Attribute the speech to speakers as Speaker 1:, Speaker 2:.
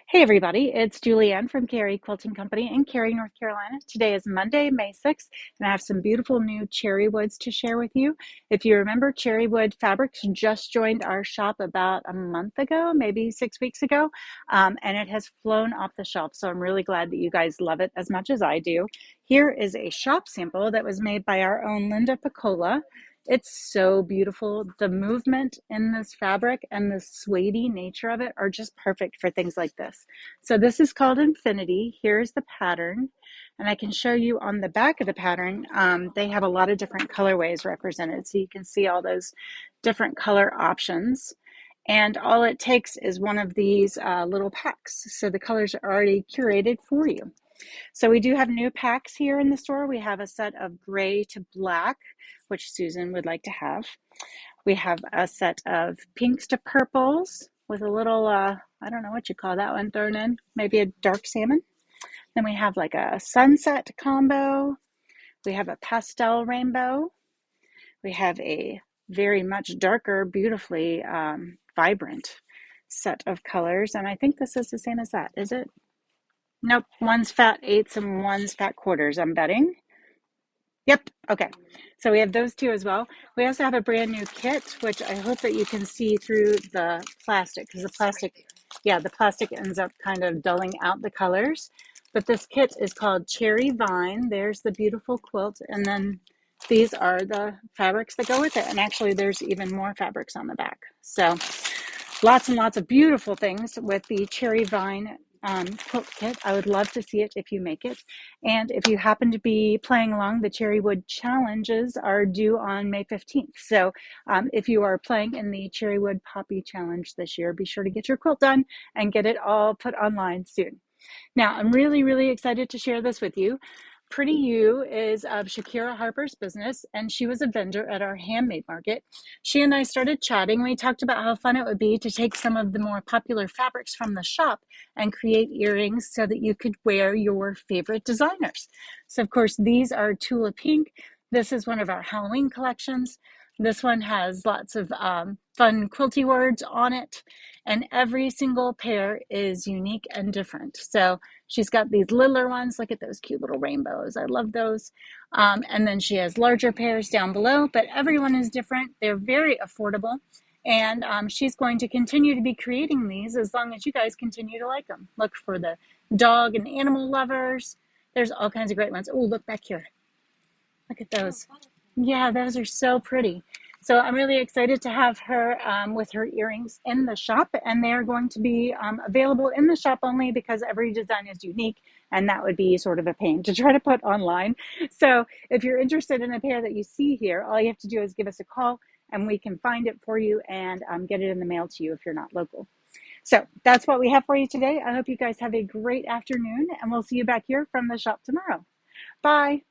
Speaker 1: Hey everybody, it's Julianne from Cary Quilting Company in Cary, North Carolina. Today is Monday, May 6th, and I have some beautiful new Cherrywoods to share with you. If you remember, Cherrywood Fabrics just joined our shop about a month ago, maybe 6 weeks ago, and it has flown off the shelf. So I'm really glad that you guys love it as much as I do. Here is a shop sample that was made by our own Linda Piccola. It's so beautiful. The movement in this fabric and the suedey nature of it are just perfect for things like this. So this is called Infinity. Here's the pattern. And I can show you on the back of the pattern, they have a lot of different colorways represented. So you can see all those different color options. And all it takes is one of these little packs. So the colors are already curated for you. So we do have new packs here in the store. We have a set of gray to black, which Susan would like to have. We have a set of pinks to purples with a little, I don't know what you call that one thrown in, maybe a dark salmon. Then we have like a sunset combo. We have a pastel rainbow. We have a very much darker, beautifully vibrant set of colors. And I think this is the same as that, is it? Nope, one's fat eighths and one's fat quarters, I'm betting. Yep, okay. So we have those two as well. We also have a brand new kit, which I hope that you can see through the plastic, because the plastic, yeah, the plastic ends up kind of dulling out the colors. But this kit is called Cherry Vine. There's the beautiful quilt, and then these are the fabrics that go with it. And actually, there's even more fabrics on the back. So lots and lots of beautiful things with the Cherry Vine quilt kit. I would love to see it if you make it. And if you happen to be playing along, the Cherrywood challenges are due on May 15th. So if you are playing in the Cherrywood Poppy Challenge this year, be sure to get your quilt done and get it all put online soon. Now, I'm really, really excited to share this with you. PrettyU is of Shakirah Harper's business, and she was a vendor at our handmade market. She and I started chatting. We talked about how fun it would be to take some of the more popular fabrics from the shop and create earrings so that you could wear your favorite designers. So, of course, these are Tula Pink. This is one of our Halloween collections. This one has lots of fun quilty words on it, and every single pair is unique and different. So she's got these littler ones. Look at those cute little rainbows. I love those. And then she has larger pairs down below, but everyone is different. They're very affordable. And she's going to continue to be creating these as long as you guys continue to like them. Look for the dog and animal lovers. There's all kinds of great ones. Oh, look back here. Look at those. Yeah, those are so pretty. So I'm really excited to have her with her earrings in the shop, and they're going to be available in the shop only because every design is unique, and that would be sort of a pain to try to put online. So if you're interested in a pair that you see here, all you have to do is give us a call, and we can find it for you and get it in the mail to you if you're not local. So that's what we have for you today. I hope you guys have a great afternoon, and we'll see you back here from the shop tomorrow. Bye.